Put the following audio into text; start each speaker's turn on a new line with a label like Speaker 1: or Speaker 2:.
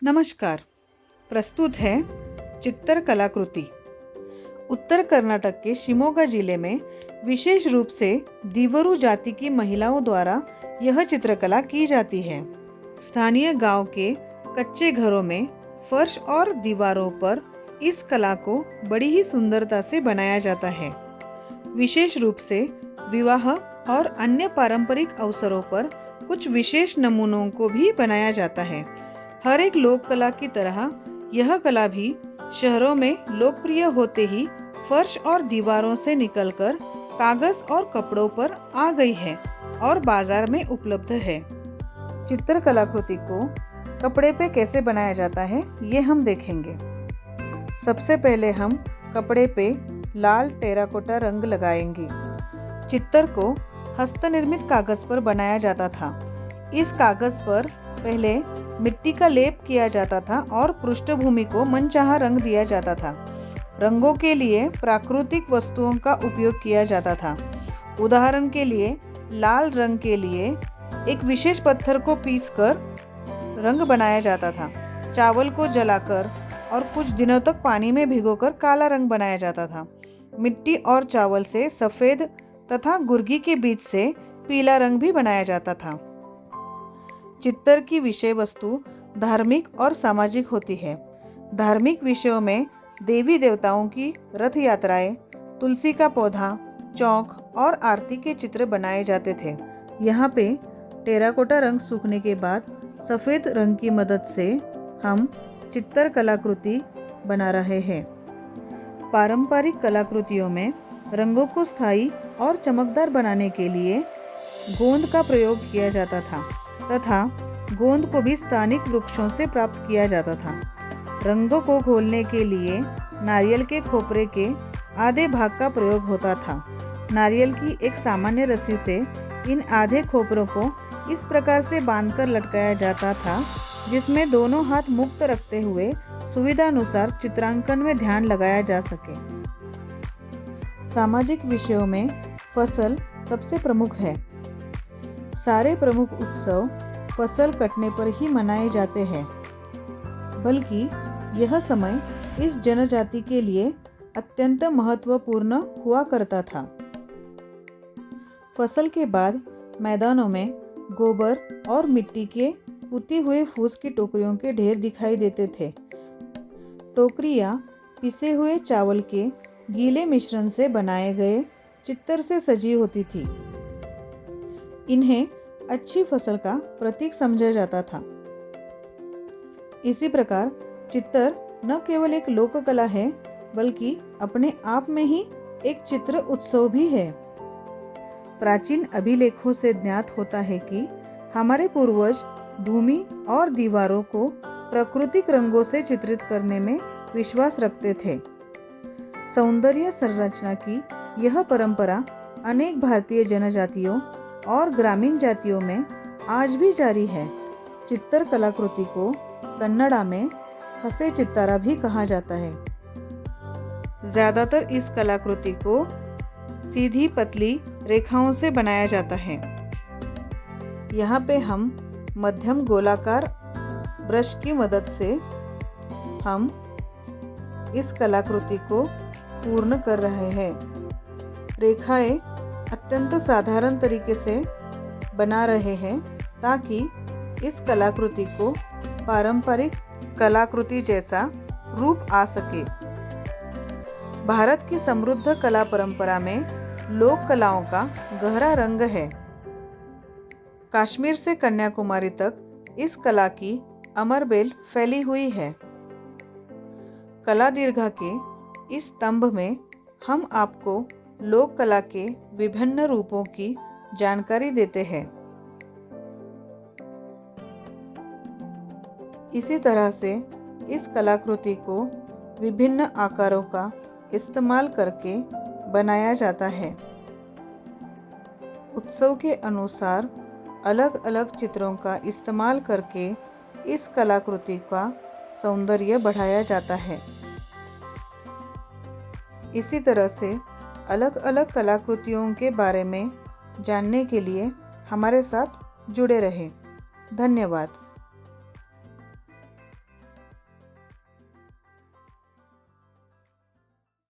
Speaker 1: नमस्कार। प्रस्तुत है चित्तर कलाकृति। उत्तर कर्नाटक के शिमोगा जिले में विशेष रूप से दीवरू जाति की महिलाओं द्वारा यह चित्रकला की जाती है। स्थानीय गांव के कच्चे घरों में फर्श और दीवारों पर इस कला को बड़ी ही सुंदरता से बनाया जाता है। विशेष रूप से विवाह और अन्य पारंपरिक अवसरों पर कुछ विशेष नमूनों को भी बनाया जाता है। हर एक लोक कला की तरह यह कला भी शहरों में लोकप्रिय होते ही फर्श और दीवारों से निकलकर कागज और कपड़ों पर आ गई है और बाजार में उपलब्ध है। चित्र कलाकृति को कपड़े पे कैसे बनाया जाता है ये हम देखेंगे। सबसे पहले हम कपड़े पे लाल टेराकोटा रंग लगाएंगे। चित्र को हस्तनिर्मित कागज पर बनाया जाता था। इस कागज पर पहले मिट्टी का लेप किया जाता था और पृष्ठभूमि को मनचाहा रंग दिया जाता था। रंगों के लिए प्राकृतिक वस्तुओं का उपयोग किया जाता था। उदाहरण के लिए लाल रंग के लिए एक विशेष पत्थर को पीसकर रंग बनाया जाता था। चावल को जलाकर और कुछ दिनों तक पानी में भिगोकर काला रंग बनाया जाता था। मिट्टी और चावल से सफ़ेद तथा गुर्गी के बीच से पीला रंग भी बनाया जाता था। चित्तर की विषय वस्तु धार्मिक और सामाजिक होती है। धार्मिक विषयों में देवी देवताओं की रथ यात्राएं, तुलसी का पौधा, चौक और आरती के चित्र बनाए जाते थे। यहाँ पे टेराकोटा रंग सूखने के बाद सफ़ेद रंग की मदद से हम चित्तर कलाकृति बना रहे हैं। पारंपरिक कलाकृतियों में रंगों को स्थायी और चमकदार बनाने के लिए गोंद का प्रयोग किया जाता था तथा गोंद को भी स्थानिक वृक्षों से प्राप्त किया जाता था। रंगों को घोलने के लिए नारियल के खोपरे के आधे भाग का प्रयोग होता था। नारियल की एक सामान्य रस्सी से इन आधे खोपरों को इस प्रकार से बांधकर लटकाया जाता था जिसमें दोनों हाथ मुक्त रखते हुए सुविधानुसार चित्रांकन में ध्यान लगाया जा सके। सामाजिक विषयों में फसल सबसे प्रमुख है। सारे प्रमुख उत्सव फसल कटने पर ही मनाए जाते हैं, बल्कि यह समय इस जनजाति के लिए अत्यंत महत्वपूर्ण हुआ करता था। फसल के बाद मैदानों में गोबर और मिट्टी के पुती हुए फूस की टोकरियों के ढेर दिखाई देते थे। टोकरियाँ पिसे हुए चावल के गीले मिश्रण से बनाए गए चित्तर से सजी होती थी। इन्हें अच्छी फसल का प्रतीक समझा जाता था। इसी प्रकार चित्तर न केवल एक लोक कला है बल्कि अपने आप में ही एक चित्र उत्सव भी है। प्राचीन अभिलेखों से ज्ञात होता है कि हमारे पूर्वज भूमि और दीवारों को प्राकृतिक रंगों से चित्रित करने में विश्वास रखते थे। सौंदर्य संरचना की यह परंपरा अनेक भारतीय जनजातियों और ग्रामीण जातियों में आज भी जारी है। चित्तर कलाकृति को कन्नड़ा में हसे चित्तारा भी कहा जाता है। ज़्यादातर इस कलाकृति को सीधी पतली रेखाओं से बनाया जाता है। यहाँ पे हम मध्यम गोलाकार ब्रश की मदद से हम इस कलाकृति को पूर्ण कर रहे हैं। रेखाएं अत्यंत साधारण तरीके से बना रहे हैं ताकि इस कलाकृति को पारंपरिक कलाकृति जैसा रूप आ सके। भारत की समृद्ध कला परंपरा में लोक कलाओं का गहरा रंग है। कश्मीर से कन्याकुमारी तक इस कला की अमर बेल फैली हुई है। कला दीर्घा के इस स्तंभ में हम आपको लोक कला के विभिन्न रूपों की जानकारी देते हैं। इसी तरह से इस कलाकृति को विभिन्न आकारों का इस्तेमाल करके बनाया जाता है। उत्सव के अनुसार अलग अलग चित्रों का इस्तेमाल करके इस कलाकृति का सौंदर्य बढ़ाया जाता है। इसी तरह से अलग अलग कलाकृतियों के बारे में जानने के लिए हमारे साथ जुड़े रहें। धन्यवाद।